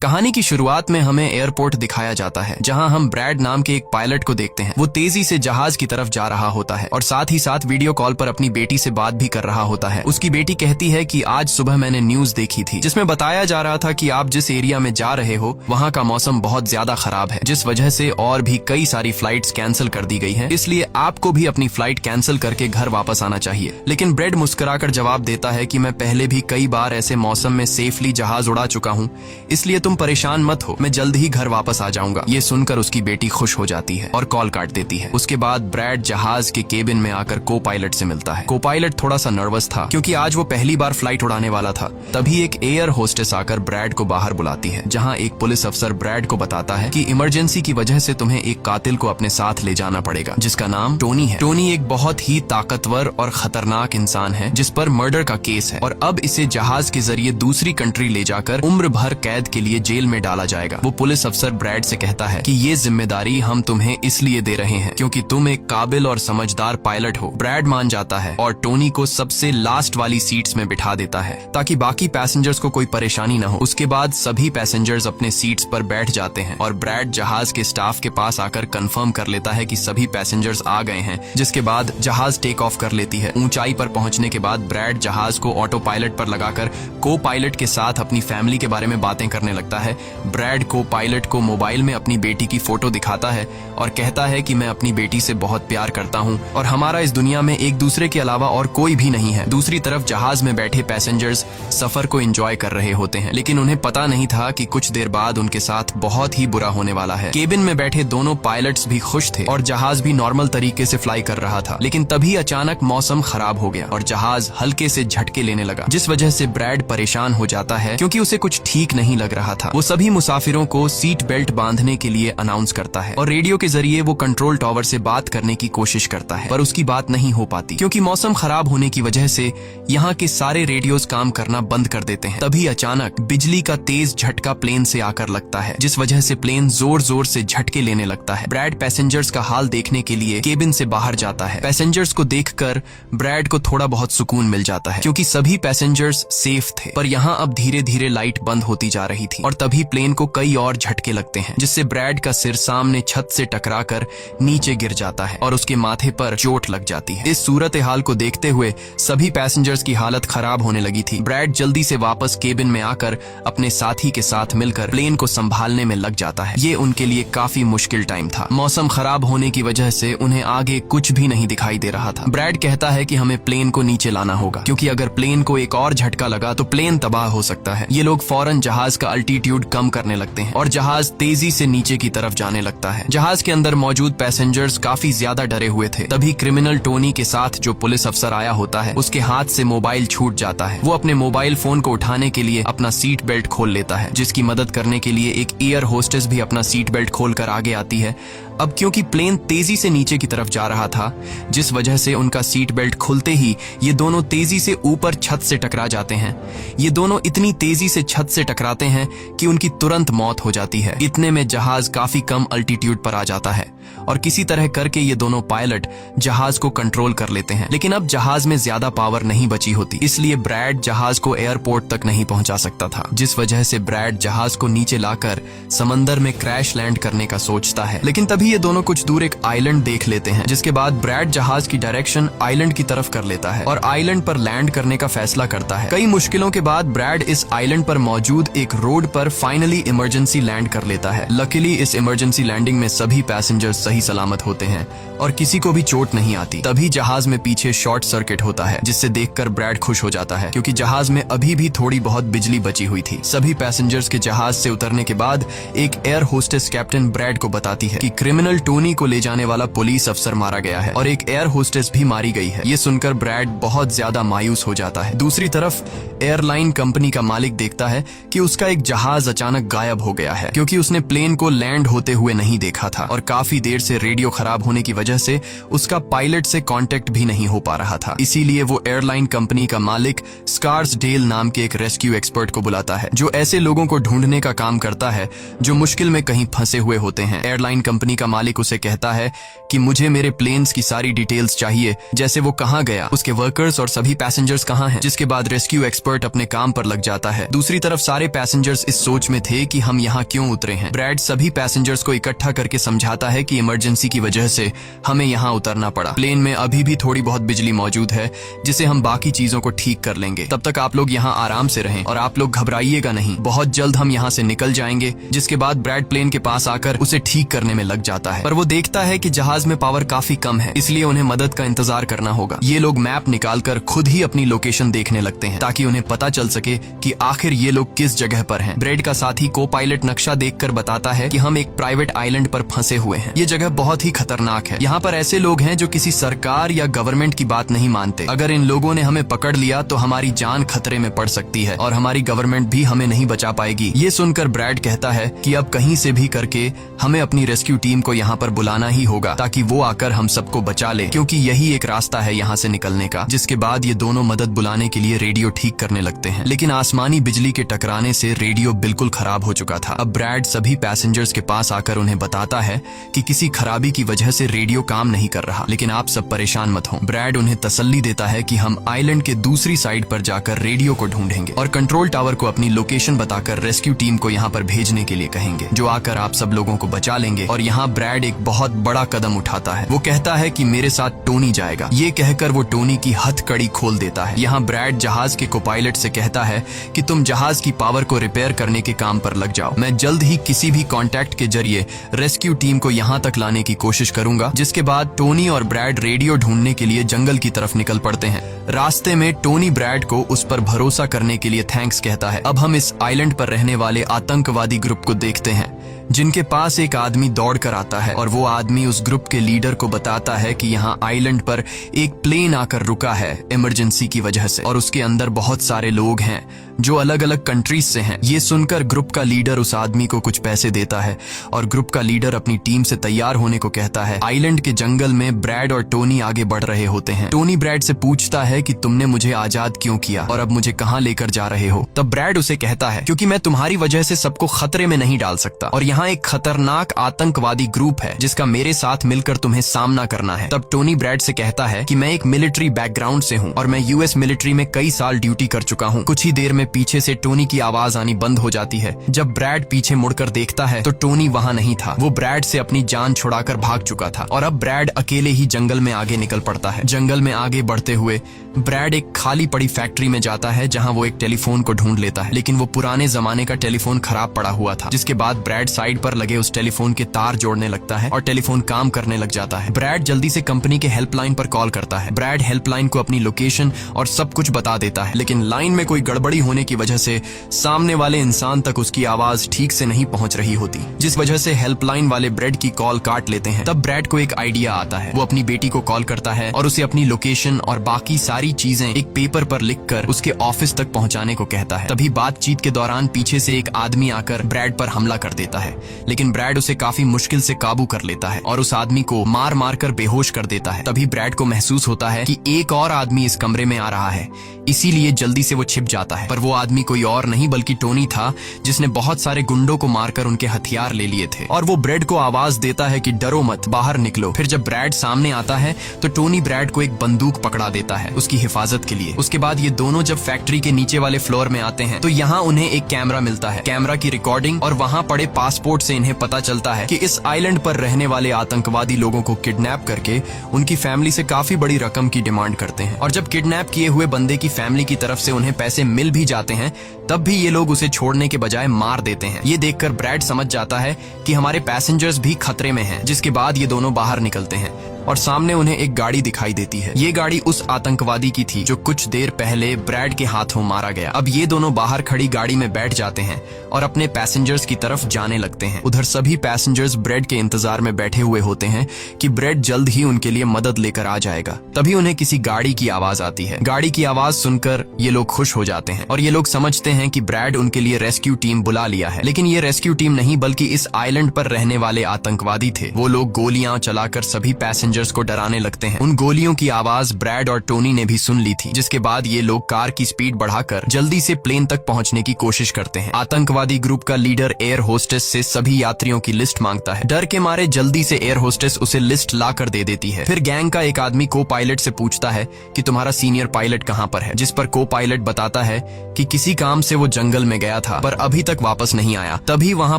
कहानी की शुरुआत में हमें एयरपोर्ट दिखाया जाता है, जहां हम ब्रैड नाम के एक पायलट को देखते हैं। वो तेजी से जहाज की तरफ जा रहा होता है और साथ ही साथ वीडियो कॉल पर अपनी बेटी से बात भी कर रहा होता है। उसकी बेटी कहती है कि आज सुबह मैंने न्यूज देखी थी, जिसमें बताया जा रहा था कि आप जिस एरिया में जा रहे हो वहाँ का मौसम बहुत ज्यादा खराब है, जिस वजह से और भी कई सारी फ्लाइट्स कैंसिल कर दी गई हैं। इसलिए आपको भी अपनी फ्लाइट कैंसिल करके घर वापस आना चाहिए। लेकिन ब्रैड मुस्कुराकर जवाब देता है कि मैं पहले भी कई बार ऐसे मौसम में सेफली जहाज उड़ा चुका हूँ, इसलिए तुम परेशान मत हो, मैं जल्द ही घर वापस आ जाऊंगा। ये सुनकर उसकी बेटी खुश हो जाती है और कॉल काट देती है। उसके बाद ब्रैड जहाज के केबिन में आकर को पायलट से मिलता है। को पायलट थोड़ा सा नर्वस था क्योंकि आज वो पहली बार फ्लाइट उड़ाने वाला था। तभी एक एयर होस्टेस आकर ब्रैड को बाहर बुलाती है, जहाँ एक पुलिस अफसर ब्रैड को बताता है कि इमरजेंसी की वजह से तुम्हें एक कातिल को अपने साथ ले जाना पड़ेगा, जिसका नाम टोनी है। टोनी एक बहुत ही ताकतवर और खतरनाक इंसान है जिस पर मर्डर का केस है और अब इसे जहाज के जरिए दूसरी कंट्री ले जाकर उम्र भर कैद के लिए जेल में डाला जाएगा। वो पुलिस अफसर ब्रैड से कहता है कि ये जिम्मेदारी हम तुम्हें इसलिए दे रहे हैं क्योंकि तुम एक काबिल और समझदार पायलट हो। ब्रैड मान जाता है और टोनी को सबसे लास्ट वाली सीट्स में बिठा देता है ताकि बाकी पैसेंजर्स को कोई परेशानी न हो। उसके बाद सभी पैसेंजर्स अपने सीट्स पर बैठ जाते हैं और ब्रैड जहाज के स्टाफ के पास आकर कंफर्म कर लेता है कि सभी पैसेंजर्स आ गए हैं, जिसके बाद जहाज टेक ऑफ कर लेती है। ऊंचाई पर पहुंचने के बाद ब्रैड जहाज को ऑटो पायलट पर लगाकर को पायलट के साथ अपनी फैमिली के बारे में बातें करने लगता है। ब्रैड को पायलट को मोबाइल में अपनी बेटी की फोटो दिखाता है और कहता है कि मैं अपनी बेटी से बहुत प्यार करता हूं और हमारा इस दुनिया में एक दूसरे के अलावा और कोई भी नहीं है। दूसरी तरफ जहाज में बैठे पैसेंजर्स सफर को एंजॉय कर रहे होते हैं, लेकिन उन्हें पता नहीं था कि कुछ देर बाद उनके साथ बहुत ही बुरा होने वाला है। केबिन में बैठे दोनों पायलट्स भी खुश थे और जहाज भी नॉर्मल तरीके से फ्लाई कर रहा था, लेकिन तभी अचानक मौसम खराब हो गया और जहाज हल्के से झटके लेने लगा, जिस वजह से ब्रैड परेशान हो जाता है क्योंकि उसे कुछ ठीक नहीं लग रहा था। वो सभी मुसाफिरों को सीट बेल्ट बांधने के लिए अनाउंस करता है और रेडियो के जरिए वो कंट्रोल टावर से बात करने की कोशिश करता है, पर उसकी बात नहीं हो पाती क्योंकि मौसम खराब होने की वजह से यहाँ के सारे रेडियोज काम करना बंद कर देते हैं। तभी अचानक बिजली का तेज झटका प्लेन से आकर लगता है, जिस वजह से प्लेन जोर जोर से झटके लेने लगता है। ब्रैड पैसेंजर्स का हाल देखने के लिए केबिन से बाहर जाता है। पैसेंजर्स को देखकर ब्रैड को थोड़ा बहुत सुकून मिल जाता है क्योंकि सभी पैसेंजर्स सेफ थे, पर यहाँ अब धीरे धीरे लाइट बंद होती जा रही थी और तभी प्लेन को कई और झटके लगते हैं, जिससे ब्रैड का सिर सामने छत से टकराकर नीचे गिर जाता है और उसके माथे पर चोट लग जाती है। इस सूरत हाल को देखते हुए सभी पैसेंजर्स की हालत खराब होने लगी थी। ब्रैड जल्दी से वापस केबिन में आकर अपने साथी के साथ मिलकर प्लेन को संभालने में लग जाता है। ये उनके लिए काफी मुश्किल टाइम था। मौसम खराब होने की वजह से उन्हें आगे कुछ भी नहीं दिखाई दे रहा था। ब्रैड कहता है कि हमें प्लेन को नीचे लाना होगा क्योंकि अगर प्लेन को एक और झटका लगा तो प्लेन तबाह हो सकता है। ये लोग फौरन जहाज का अल्टीट्यूड कम करने लगते हैं और जहाज तेजी से नीचे की तरफ जाने लगता है। जहाज के अंदर मौजूद पैसेंजर्स काफी ज्यादा डरे हुए थे। तभी क्रिमिनल टोनी के साथ जो पुलिस अफसर आया होता है, उसके हाथ से मोबाइल छूट जाता है। वो अपने मोबाइल फोन को उठाने के लिए अपना सीट बेल्ट खोल लेता है, जिसकी मदद करने के लिए एक एयर होस्टेस भी अपना सीट बेल्ट खोलकर आगे आती है। अब क्योंकि प्लेन तेजी से नीचे की तरफ जा रहा था, जिस वजह से उनका सीट बेल्ट खुलते ही ये दोनों तेजी से ऊपर छत से टकरा जाते हैं। ये दोनों इतनी तेजी से छत से टकराते हैं कि उनकी तुरंत मौत हो जाती है। इतने में जहाज काफी कम अल्टीट्यूड पर आ जाता है और किसी तरह करके ये दोनों पायलट जहाज को कंट्रोल कर लेते हैं। लेकिन अब जहाज में ज्यादा पावर नहीं बची होती, इसलिए ब्रैड जहाज को एयरपोर्ट तक नहीं पहुंचा सकता था, जिस वजह से ब्रैड जहाज को नीचे लाकर समंदर में क्रैश लैंड करने का सोचता है। लेकिन तभी ये दोनों कुछ दूर एक आइलैंड देख लेते हैं, जिसके बाद ब्रैड जहाज की डायरेक्शन आइलैंड की तरफ कर लेता है और आइलैंड पर लैंड करने का फैसला करता है। कई मुश्किलों के बाद ब्रैड इस आइलैंड पर मौजूद एक रोड पर फाइनली इमरजेंसी लैंड कर लेता है। लकीली इस इमरजेंसी लैंडिंग में सभी पैसेंजर्स सही सलामत होते हैं और किसी को भी चोट नहीं आती। तभी जहाज में पीछे शॉर्ट सर्किट होता है, जिससे देखकर ब्रैड खुश हो जाता है क्योंकि जहाज में अभी भी थोड़ी बहुत बिजली बची हुई थी। सभी पैसेंजर्स के जहाज से उतरने के बाद एक एयर होस्टेस कैप्टन ब्रैड को बताती है कि क्रिमिनल टोनी को ले जाने वाला पुलिस अफसर मारा गया है और एक एयर होस्टेस भी मारी गई है। ये सुनकर ब्रैड बहुत ज्यादा मायूस हो जाता है। दूसरी तरफ एयरलाइन कंपनी का मालिक देखता है कि उसका एक जहाज अचानक गायब हो गया है क्योंकि उसने प्लेन को लैंड होते हुए नहीं देखा था और काफी देर से रेडियो खराब होने की वजह से उसका पायलट से कांटेक्ट भी नहीं हो पा रहा था। इसीलिए वो एयरलाइन कंपनी का मालिक स्कार्सडेल नाम के एक रेस्क्यू एक्सपर्ट को बुलाता है, जो ऐसे लोगों को ढूंढने का काम करता है जो मुश्किल में कहीं फंसे हुए होते हैं। एयरलाइन कंपनी का मालिक उसे कहता है कि मुझे मेरे प्लेन्स की सारी डिटेल्स चाहिए, जैसे वो कहाँ गया, उसके वर्कर्स और सभी पैसेंजर्स कहाँ हैं। जिसके बाद रेस्क्यू एक्सपर्ट अपने काम पर लग जाता है। दूसरी तरफ सारे पैसेंजर्स इस सोच में थे कि हम यहाँ क्यों उतरे हैं। ब्रैड सभी पैसेंजर्स को इकट्ठा करके समझाता है कि इमरजेंसी की वजह से हमें यहाँ उतरना पड़ा। प्लेन में अभी भी थोड़ी बहुत बिजली मौजूद है जिसे हम बाकी चीजों को ठीक कर लेंगे। तब तक आप लोग यहाँ आराम से रहें और आप लोग घबराइएगा नहीं, बहुत जल्द हम यहाँ से निकल जाएंगे। जिसके बाद ब्रैड प्लेन के पास आकर उसे ठीक करने में लग जाता है, पर वो देखता है कि जहाज में पावर काफी कम है, इसलिए उन्हें मदद का इंतजार करना होगा। ये लोग मैप निकालकर खुद ही अपनी लोकेशन देखने लगते हैं ताकि उन्हें पता चल सके कि आखिर ये लोग किस जगह पर हैं। ब्रैड का साथी को पायलट नक्शा देखकर बताता है कि हम एक प्राइवेट आइलैंड पर फंसे हुए हैं। ये जगह बहुत ही खतरनाक है। यहाँ पर ऐसे लोग हैं जो किसी सरकार या गवर्नमेंट की बात नहीं मानते। अगर इन लोगों ने हमें पकड़ लिया तो हमारी जान खतरे में पड़ सकती है और हमारी गवर्नमेंट भी हमें नहीं बचा पाएगी। ये सुनकर ब्रैड कहता है कि अब कहीं से भी करके हमें अपनी रेस्क्यू टीम को यहाँ पर बुलाना ही होगा ताकि वो आकर हम सबको बचा ले, क्योंकि यही एक रास्ता है यहाँ से निकलने का। जिसके बाद ये दोनों मदद बुलाने के लिए रेडियो ठीक करने लगते हैं, लेकिन आसमानी बिजली के टकराने से रेडियो बिल्कुल खराब हो चुका था। अब ब्रैड सभी पैसेंजर्स के पास आकर उन्हें बताता है कि किसी खराबी की वजह से रेडियो काम नहीं कर रहा, लेकिन आप सब परेशान मत हो। ब्रैड उन्हें तसल्ली देता है कि हम आइलैंड के दूसरी साइड पर जाकर रेडियो को ढूंढेंगे और कंट्रोल टावर को अपनी लोकेशन बताकर रेस्क्यू टीम को यहाँ पर भेजने के लिए कहेंगे, जो आकर आप सब लोगों को बचा लेंगे। और यहाँ ब्रैड एक बहुत बड़ा कदम उठाता है। वो कहता है कि मेरे साथ टोनी जाएगा। ये कहकर वो टोनी की हथकड़ी खोल देता है। यहाँ ब्रैड जहाज के कोपायलट से कहता है कि तुम जहाज की पावर को रिपेयर करने के काम पर लग जाओ। मैं जल्द ही किसी भी कॉन्टैक्ट के जरिए रेस्क्यू टीम को यहाँ तक लाने की कोशिश करूंगा। जिसके बाद टोनी और ब्रैड रेडियो ढूंढने के लिए जंगल की तरफ निकल पड़ते हैं। रास्ते में टोनी ब्रैड को उस पर भरोसा करने के लिए थैंक्स कहता है। अब हम इस आइलैंड पर रहने वाले आतंकवादी ग्रुप को देखते हैं, जिनके पास एक आदमी दौड़ कर आता है और वो आदमी उस ग्रुप के लीडर को बताता है कि यहाँ आइलैंड पर एक प्लेन आकर रुका है इमरजेंसी की वजह से और उसके अंदर बहुत सारे लोग हैं जो अलग अलग कंट्रीज से हैं। ये सुनकर ग्रुप का लीडर उस आदमी को कुछ पैसे देता है और ग्रुप का लीडर अपनी टीम से तैयार होने को कहता है। आइलैंड के जंगल में ब्रैड और टोनी आगे बढ़ रहे होते हैं। टोनी ब्रैड से पूछता है कि तुमने मुझे आजाद क्यों किया और अब मुझे कहाँ लेकर जा रहे हो। तब ब्रैड उसे कहता है क्योंकि मैं तुम्हारी वजह से सबको खतरे में नहीं डाल सकता और यहाँ एक खतरनाक आतंकवादी ग्रुप है जिसका मेरे साथ मिलकर तुम्हें सामना करना है। तब टोनी ब्रैड से कहता है कि मैं एक मिलिट्री बैकग्राउंड से हूँ और मैं यूएस मिलिट्री में कई साल ड्यूटी कर चुका हूँ। कुछ ही देर में पीछे से टोनी की आवाज आनी बंद हो जाती है। जब ब्रैड पीछे मुड़कर देखता है तो टोनी वहाँ नहीं था। वो ब्रैड से अपनी जान छुड़ाकर भाग चुका था और अब ब्रैड अकेले ही जंगल में आगे निकल पड़ता है। जंगल में आगे बढ़ते हुए ब्रैड एक खाली पड़ी फैक्ट्री में जाता है जहाँ वो एक टेलीफोन को ढूंढ लेता है, लेकिन वो पुराने जमाने का टेलीफोन खराब पड़ा हुआ था। जिसके बाद ब्रैड साइड पर लगे उस टेलीफोन के तार जोड़ने लगता है और टेलीफोन काम करने लग जाता है। ब्रैड जल्दी से कंपनी के हेल्पलाइन पर कॉल करता है। ब्रैड हेल्पलाइन को अपनी लोकेशन और सब कुछ बता देता है, लेकिन लाइन में कोई गड़बड़ी होने की वजह से सामने वाले इंसान तक उसकी आवाज ठीक से नहीं पहुंच रही होती, जिस वजह से हेल्पलाइन वाले ब्रैड की कॉल काट लेते हैं। तब ब्रैड को एक आइडिया आता है। वो अपनी बेटी को कॉल करता है और उसे अपनी लोकेशन और बाकी सारी चीजें एक पेपर पर लिखकर उसके ऑफिस तक पहुंचाने को कहता है। तभी बातचीत के दौरान पीछे से एक आदमी आकर ब्रैड पर हमला कर देता है, लेकिन ब्रैड उसे काफी मुश्किल से काबू कर लेता है और उस आदमी को मार मार कर बेहोश कर देता है। तभी ब्रैड को महसूस होता है कि एक और आदमी इस कमरे में आ रहा है, इसीलिए जल्दी से वो छिप जाता है। पर वो आदमी कोई और नहीं बल्कि टोनी था, जिसने बहुत सारे गुंडों को मारकर उनके हथियार ले लिए थे। और वो ब्रैड को आवाज देता है कि डरो मत, बाहर निकलो। फिर जब ब्रैड सामने आता है तो टोनी ब्रैड को एक बंदूक पकड़ा देता है उसकी हिफाजत के लिए। उसके बाद ये दोनों जब फैक्ट्री के नीचे वाले फ्लोर में आते हैं तो यहाँ उन्हें एक कैमरा मिलता है, कैमरा की रिकॉर्डिंग और वहाँ पड़े पासपोर्ट से इन्हें पता चलता है कि इस आइलैंड पर रहने वाले आतंकवादी लोगों को किडनैप करके उनकी फैमिली से काफी बड़ी रकम की डिमांड करते हैं। और जब किडनैप किए हुए बंदे की फैमिली की तरफ से उन्हें पैसे मिल भी जाते हैं तब भी ये लोग उसे छोड़ने के बजाय मार देते हैं। ये देखकर ब्रैड समझ जाता है कि हमारे पैसेंजर्स भी खतरे में हैं। जिसके बाद ये दोनों बाहर निकलते हैं और सामने उन्हें एक गाड़ी दिखाई देती है। ये गाड़ी उस आतंकवादी की थी जो कुछ देर पहले ब्रैड के हाथों मारा गया। अब ये दोनों बाहर खड़ी गाड़ी में बैठ जाते हैं और अपने पैसेंजर्स की तरफ जाने लगते हैं। उधर सभी पैसेंजर्स ब्रैड के इंतजार में बैठे हुए होते हैं कि ब्रैड जल्द ही उनके लिए मदद लेकर आ जाएगा। तभी उन्हें किसी गाड़ी की आवाज आती है। गाड़ी की आवाज सुनकर ये लोग खुश हो जाते हैं और ये लोग समझते हैं कि ब्रैड उनके लिए रेस्क्यू टीम बुला लिया है। लेकिन ये रेस्क्यू टीम नहीं बल्कि इस आइलैंड पर रहने वाले आतंकवादी थे। वो लोग गोलियां चलाकर सभी पैसेंजर्स पैसेंजर्स को डराने लगते हैं। उन गोलियों की आवाज ब्रैड और टोनी ने भी सुन ली थी, जिसके बाद ये लोग कार की स्पीड बढ़ाकर जल्दी से प्लेन तक पहुंचने की कोशिश करते हैं। आतंकवादी ग्रुप का लीडर एयर होस्टेस से सभी यात्रियों की लिस्ट मांगता है। डर के मारे जल्दी से एयर होस्टेस उसे लिस्ट ला कर दे देती है। फिर गैंग का एक आदमी को पायलट से पूछता है कि तुम्हारा सीनियर पायलट कहाँ पर है, जिस पर को पायलट बताता है कि किसी काम से वो जंगल में गया था पर अभी तक वापस नहीं आया। तभी वहाँ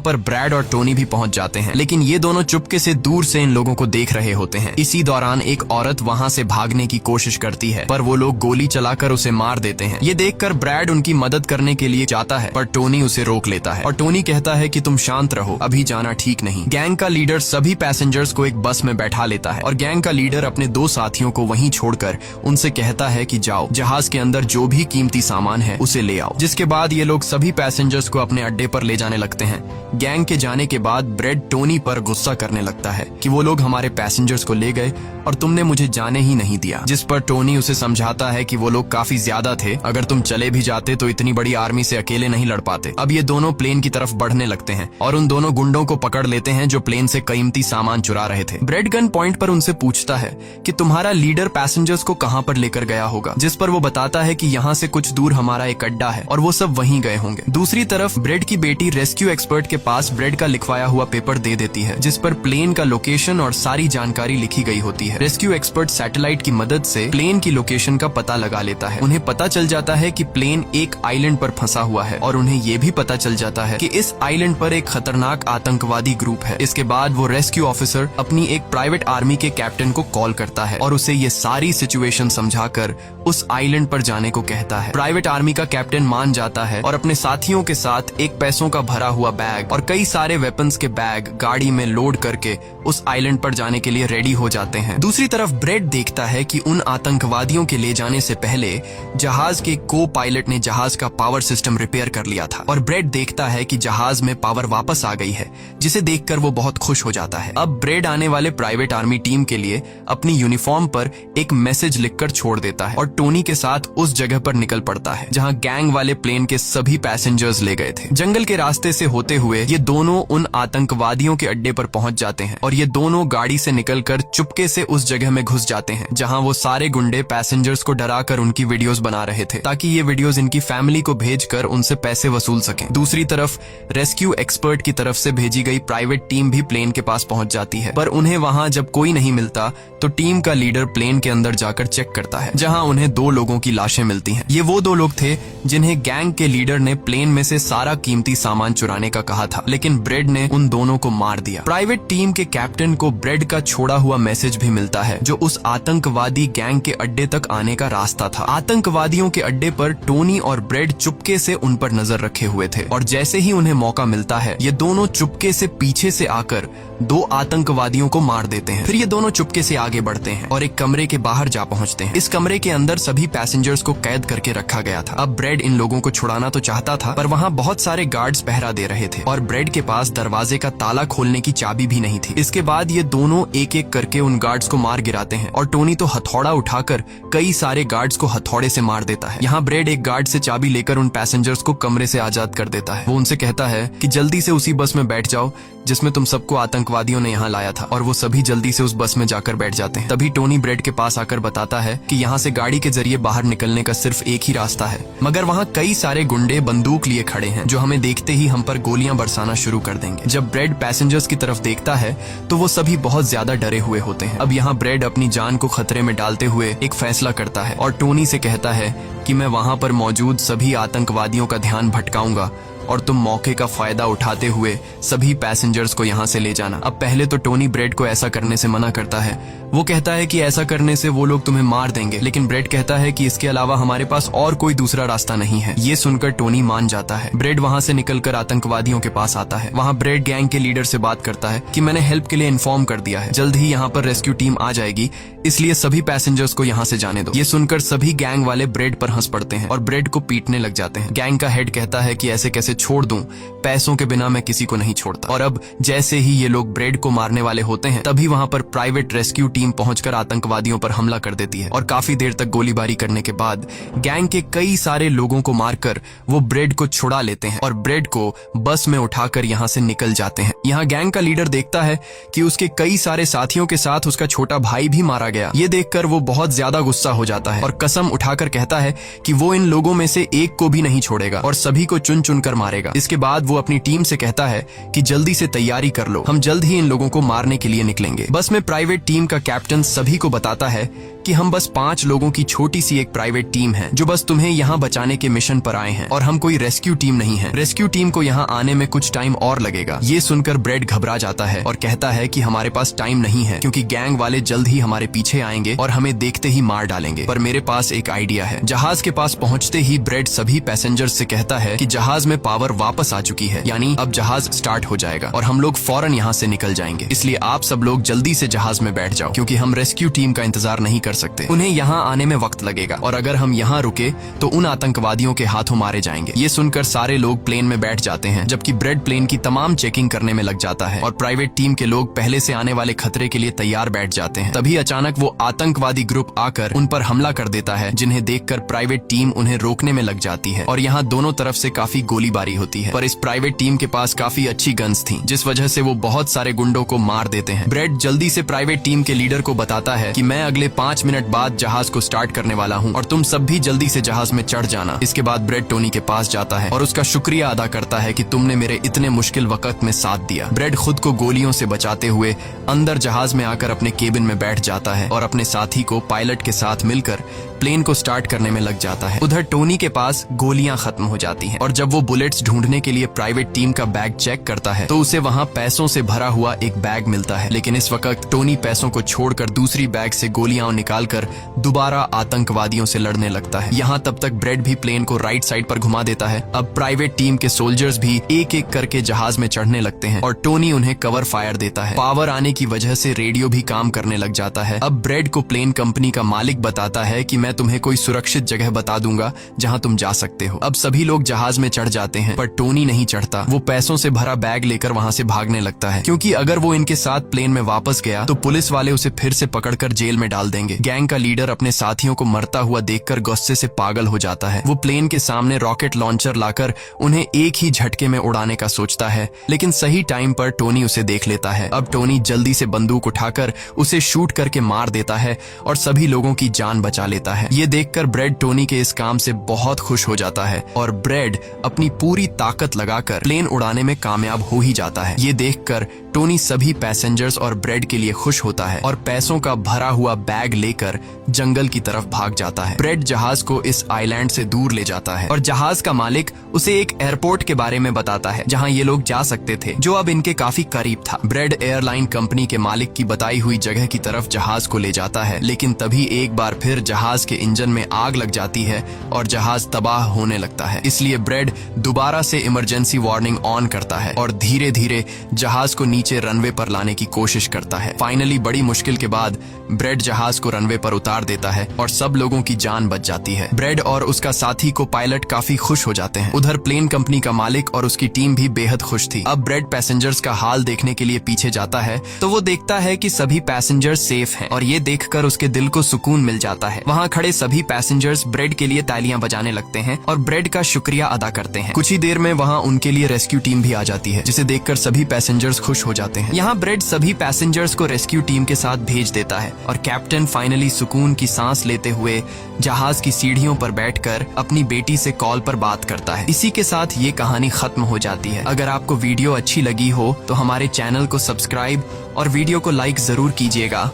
पर ब्रैड और टोनी भी पहुंच जाते हैं, लेकिन ये दोनों चुपके से दूर से इन लोगों को देख रहे होते हैं। इसी दौरान एक औरत वहाँ से भागने की कोशिश करती है, पर वो लोग गोली चलाकर उसे मार देते हैं। ये देखकर ब्रैड उनकी मदद करने के लिए जाता है, पर टोनी उसे रोक लेता है और टोनी कहता है कि तुम शांत रहो, अभी जाना ठीक नहीं। गैंग का लीडर सभी पैसेंजर्स को एक बस में बैठा लेता है और गैंग का लीडर अपने 2 साथियों को वहीं छोड़कर उनसे कहता है कि जाओ, जहाज के अंदर जो भी कीमती सामान है उसे ले आओ। जिसके बाद ये लोग सभी पैसेंजर्स को अपने अड्डे पर ले जाने लगते हैं। गैंग के जाने के बाद ब्रेड टोनी पर गुस्सा करने लगता है कि वो लोग हमारे पैसेंजर्स को ले गए और तुमने मुझे जाने ही नहीं दिया। जिस पर टोनी उसे समझाता है कि वो लोग काफी ज्यादा थे, अगर तुम चले भी जाते तो इतनी बड़ी आर्मी से अकेले नहीं लड़ पाते। अब ये दोनों प्लेन की तरफ बढ़ने लगते हैं और उन दोनों गुंडों को पकड़ लेते हैं जो प्लेन से कीमती सामान चुरा रहे थे। ब्रेड गन पॉइंट पर उनसे पूछता है कि तुम्हारा लीडर पैसेंजर्स को कहाँ पर लेकर गया होगा, जिस पर वो बताता है कि यहाँ से कुछ दूर हमारा एक अड्डा है और वो सब वहीं गए होंगे। दूसरी तरफ ब्रेड की बेटी रेस्क्यू एक्सपर्ट के पास ब्रेड का लिखवाया हुआ पेपर दे देती है, जिस पर प्लेन का लोकेशन और सारी जानकारी लिखी गई होती है। रेस्क्यू एक्सपर्ट सैटेलाइट की मदद से प्लेन की लोकेशन का पता लगा लेता है। उन्हें पता चल जाता है कि प्लेन एक आइलैंड पर फंसा हुआ है और उन्हें ये भी पता चल जाता है कि इस आइलैंड पर एक खतरनाक आतंकवादी ग्रुप है। इसके बाद वो रेस्क्यू ऑफिसर अपनी एक प्राइवेट आर्मी के कैप्टन को कॉल करता है और उसे ये सारी सिचुएशन समझाकर उस आइलैंड पर जाने को कहता है। प्राइवेट आर्मी का कैप्टन मान जाता है और अपने साथियों के साथ एक पैसों का भरा हुआ बैग और कई सारे वेपन्स के बैग गाड़ी में लोड करके उस आइलैंड पर जाने के लिए रेडी हो जाते हैं। दूसरी तरफ ब्रेड देखता है कि उन आतंकवादियों के ले जाने से पहले जहाज के को पायलट ने जहाज का पावर सिस्टम रिपेयर कर लिया था और ब्रेड देखता है कि जहाज में पावर वापस आ गई है, जिसे देखकर वो बहुत खुश हो जाता है। अब ब्रेड आने वाले प्राइवेट आर्मी टीम के लिए अपनी यूनिफॉर्म पर एक मैसेज लिखकर छोड़ देता है और टोनी के साथ उस जगह पर निकल पड़ता है जहां गैंग वाले प्लेन के सभी पैसेंजर्स ले गए थे। जंगल के रास्ते से होते हुए ये दोनों उन आतंकवादियों के अड्डे पर पहुंच जाते हैं और ये दोनों गाड़ी से निकलकर चुपके से उस जगह में घुस जाते हैं जहां वो सारे गुंडे पैसेंजर्स को डराकर उनकी वीडियोस बना रहे थे ताकि ये वीडियोस इनकी फैमिली को भेजकर उनसे पैसे वसूल सकें। दूसरी तरफ रेस्क्यू एक्सपर्ट की तरफ से भेजी गई प्राइवेट टीम भी प्लेन के पास पहुंच जाती है, पर उन्हें वहां जब कोई नहीं मिलता तो टीम का लीडर प्लेन के अंदर जाकर चेक करता है जहां उन्हें 2 लोगों की लाशें मिलती हैं। ये वो 2 लोग थे जिन्हें गैंग के लीडर ने प्लेन में से सारा कीमती सामान चुराने का कहा था, लेकिन ब्रेड ने उन दोनों को मार दिया। प्राइवेट टीम के कैप्टन को ब्रेड का छोड़ा हुआ मैसेज भी मिलता है जो उस आतंकवादी गैंग के अड्डे तक आने का रास्ता था। आतंकवादियों के अड्डे पर टोनी और ब्रेड चुपके से उन पर नजर रखे हुए थे और जैसे ही उन्हें मौका मिलता है ये दोनों चुपके से पीछे से आकर 2 आतंकवादियों को मार देते हैं। फिर ये दोनों चुपके से आगे बढ़ते हैं और एक कमरे के बाहर जा पहुंचते हैं। इस कमरे के अंदर सभी पैसेंजर्स को कैद करके रखा गया था। अब ब्रेड इन लोगों को छुड़ाना तो चाहता था, पर वहाँ बहुत सारे गार्ड्स पहरा दे रहे थे और ब्रेड के पास दरवाजे का ताला खोलने की चाबी भी नहीं थी। इसके बाद ये दोनों एक एक करके उन गार्ड्स को मार गिराते हैं और टोनी तो हथौड़ा उठाकर कई सारे गार्ड्स को हथौड़े से मार देता है। यहाँ ब्रेड एक गार्ड से चाबी लेकर उन पैसेंजर्स को कमरे से आजाद कर देता है। वो उनसे कहता है कि जल्दी से उसी बस में बैठ जाओ जिसमें तुम सबको आतंकवादियों ने यहाँ लाया था, और वो सभी जल्दी से उस बस में जाकर बैठ जाते हैं। तभी टोनी ब्रेड के पास आकर बताता है कि यहाँ से गाड़ी के जरिए बाहर निकलने का सिर्फ एक ही रास्ता है, मगर वहाँ कई सारे गुंडे बंदूक लिए खड़े हैं जो हमें देखते ही हम पर गोलियां बरसाना शुरू कर देंगे। जब ब्रेड पैसेंजर्स की तरफ देखता है तो वो सभी बहुत ज्यादा डरे हुए होते हैं। अब यहाँ ब्रेड अपनी जान को खतरे में डालते हुए एक फैसला करता है और टोनी से कहता है कि मैं वहाँ पर मौजूद सभी आतंकवादियों का ध्यान भटकाऊंगा और तुम मौके का फायदा उठाते हुए सभी पैसेंजर्स को यहाँ से ले जाना। अब पहले तो टोनी ब्रेड को ऐसा करने से मना करता है। वो कहता है कि ऐसा करने से वो लोग तुम्हें मार देंगे, लेकिन ब्रेड कहता है कि इसके अलावा हमारे पास और कोई दूसरा रास्ता नहीं है। ये सुनकर टोनी मान जाता है। ब्रेड वहाँ से निकलकर आतंकवादियों के पास आता है। वहाँ ब्रेड गैंग के लीडर से बात करता है कि मैंने हेल्प के लिए इन्फॉर्म कर दिया है, जल्द ही यहाँ पर रेस्क्यू टीम आ जाएगी, इसलिए सभी पैसेंजर्स को यहाँ से जाने दो। ये सुनकर सभी गैंग वाले ब्रेड पर हंस पड़ते हैं और ब्रेड को पीटने लग जाते हैं। गैंग का हेड कहता है कि ऐसे कैसे छोड़ दूं, पैसों के बिना मैं किसी को नहीं छोड़ता। और अब जैसे ही ये लोग ब्रेड को मारने वाले होते हैं तभी वहाँ पर प्राइवेट रेस्क्यू टीम पहुंचकर आतंकवादियों पर हमला कर देती है और काफी देर तक गोलीबारी करने के बाद गैंग के कई सारे लोगों को मारकर वो ब्रेड को छुड़ा लेते हैं और ब्रेड को बस में उठाकर यहाँ से निकल जाते हैं। यहाँ गैंग का लीडर देखता है कि उसके कई सारे साथियों के साथ उसका छोटा भाई भी मारा गया। ये देखकर वो बहुत ज्यादा गुस्सा हो जाता है और कसम उठाकर कहता है कि वो इन लोगों में से एक को भी नहीं छोड़ेगा और सभी को चुन चुन कर मारेगा। इसके बाद वो अपनी टीम से कहता है कि जल्दी से तैयारी कर लो, हम जल्द ही इन लोगों को मारने के लिए निकलेंगे। बस में प्राइवेट टीम का कैप्टन सभी को बताता है कि हम बस 5 लोगों की छोटी सी एक प्राइवेट टीम है जो बस तुम्हें यहाँ बचाने के मिशन पर आए हैं और हम कोई रेस्क्यू टीम नहीं है। रेस्क्यू टीम को यहाँ आने में कुछ टाइम और लगेगा। ये सुनकर ब्रेड घबरा जाता है और कहता है कि हमारे पास टाइम नहीं है क्योंकि गैंग वाले जल्द ही हमारे पीछे आएंगे और हमें देखते ही मार डालेंगे। पर मेरे पास एक आइडिया है। जहाज के पास पहुँचते ही ब्रेड सभी पैसेंजर्स से कहता है कि जहाज में पावर वापस आ चुकी है, यानी अब जहाज स्टार्ट हो जाएगा और हम लोग फौरन यहाँ से निकल जाएंगे। इसलिए आप सब लोग जल्दी से जहाज में बैठ जाओ क्योंकि हम रेस्क्यू टीम का इंतजार नहीं कर सकते। उन्हें यहाँ आने में वक्त लगेगा और अगर हम यहाँ रुके तो उन आतंकवादियों के हाथों मारे जाएंगे। ये सुनकर सारे लोग प्लेन में बैठ जाते हैं जबकि ब्रेड प्लेन की तमाम चेकिंग करने में लग जाता है और प्राइवेट टीम के लोग पहले से आने वाले खतरे के लिए तैयार बैठ जाते हैं। तभी अचानक वो आतंकवादी ग्रुप आकर उन पर हमला कर देता है, जिन्हें देखकर प्राइवेट टीम उन्हें रोकने में लग जाती है और यहाँ दोनों तरफ से काफी गोलीबारी होती है। पर इस प्राइवेट टीम के पास काफी अच्छी गन्स थी जिस वजह से वो बहुत सारे गुंडों को मार देते हैं। ब्रेड जल्दी से प्राइवेट टीम के लीडर को बताता है कि मैं अगले 5 मिनट बाद जहाज को स्टार्ट करने वाला हूँ और तुम सब भी जल्दी से जहाज में चढ़ जाना। इसके बाद ब्रेड टोनी के पास जाता है और उसका शुक्रिया अदा करता है कि तुमने मेरे इतने मुश्किल वक्त में साथ दिया। ब्रेड खुद को गोलियों से बचाते हुए अंदर जहाज में आकर अपने केबिन में बैठ जाता है और अपने साथी को पायलट के साथ मिलकर प्लेन को स्टार्ट करने में लग जाता है। उधर टोनी के पास गोलियां खत्म हो जाती हैं और जब वो बुलेट्स ढूंढने के लिए प्राइवेट टीम का बैग चेक करता है तो उसे वहां पैसों से भरा हुआ एक बैग मिलता है। लेकिन इस वक्त टोनी पैसों को छोड़कर दूसरी बैग से गोलियां निकालकर दोबारा आतंकवादियों से लड़ने लगता है। यहाँ तब तक ब्रेड भी प्लेन को राइट साइड पर घुमा देता है। अब प्राइवेट टीम के सोल्जर्स भी एक एक करके जहाज में चढ़ने लगते हैं और टोनी उन्हें कवर फायर देता है। पावर आने की वजह से रेडियो भी काम करने लग जाता है। अब ब्रेड को प्लेन कंपनी का मालिक बताता है कि मैं तुम्हें कोई सुरक्षित जगह बता दूंगा जहां तुम जा सकते हो। अब सभी लोग जहाज में चढ़ जाते हैं पर टोनी नहीं चढ़ता। वो पैसों से भरा बैग लेकर वहां से भागने लगता है क्योंकि अगर वो इनके साथ प्लेन में वापस गया तो पुलिस वाले उसे फिर से पकड़कर जेल में डाल देंगे। गैंग का लीडर अपने साथियों को मरता हुआ देखकर गुस्से से पागल हो जाता है। वो प्लेन के सामने रॉकेट लॉन्चर लाकर उन्हें एक ही झटके में उड़ाने का सोचता है, लेकिन सही टाइम पर टोनी उसे देख लेता है। अब टोनी जल्दी से बंदूक उठाकर उसे शूट करके मार देता है और सभी लोगों की जान बचा लेता है। ये देखकर ब्रेड टोनी के इस काम से बहुत खुश हो जाता है और ब्रेड अपनी पूरी ताकत लगाकर प्लेन उड़ाने में कामयाब हो ही जाता है। ये देखकर टोनी सभी पैसेंजर्स और ब्रेड के लिए खुश होता है और पैसों का भरा हुआ बैग लेकर जंगल की तरफ भाग जाता है। ब्रेड जहाज को इस आइलैंड से दूर ले जाता है और जहाज का मालिक उसे एक एयरपोर्ट के बारे में बताता है जहां ये लोग जा सकते थे, जो अब इनके काफी करीब था। ब्रेड एयरलाइन कंपनी के मालिक की बताई हुई जगह की तरफ जहाज को ले जाता है, लेकिन तभी एक बार फिर जहाज के इंजन में आग लग जाती है और जहाज तबाह होने लगता है। इसलिए ब्रेड दोबारा से इमरजेंसी वार्निंग ऑन करता है और धीरे धीरे जहाज को नीचे रनवे पर लाने की कोशिश करता है। फाइनली बड़ी मुश्किल के बाद ब्रेड जहाज को रनवे पर उतार देता है और सब लोगों की जान बच जाती है। ब्रेड और उसका साथी को पायलट काफी खुश हो जाते हैं। उधर प्लेन कंपनी का मालिक और उसकी टीम भी बेहद खुश थी। अब ब्रेड पैसेंजर्स का हाल देखने के लिए पीछे जाता है तो वो देखता है कि सभी पैसेंजर्स सेफ हैं और ये देखकर उसके दिल को सुकून मिल जाता है। वहाँ खड़े सभी पैसेंजर्स ब्रेड के लिए तालियां बजाने लगते हैं और ब्रेड का शुक्रिया अदा करते हैं। कुछ ही देर में वहाँ उनके लिए रेस्क्यू टीम भी आ जाती है, जिसे देखकर सभी पैसेंजर्स खुश हो जाते हैं। यहाँ ब्रेड सभी पैसेंजर्स को रेस्क्यू टीम के साथ भेज देता है और कैप्टन फाइनली सुकून की सांस लेते हुए जहाज की सीढ़ियों पर बैठकर अपनी बेटी से कॉल पर बात करता है। इसी के साथ ये कहानी खत्म हो जाती है। अगर आपको वीडियो अच्छी लगी हो तो हमारे चैनल को सब्सक्राइब और वीडियो को लाइक जरूर कीजिएगा।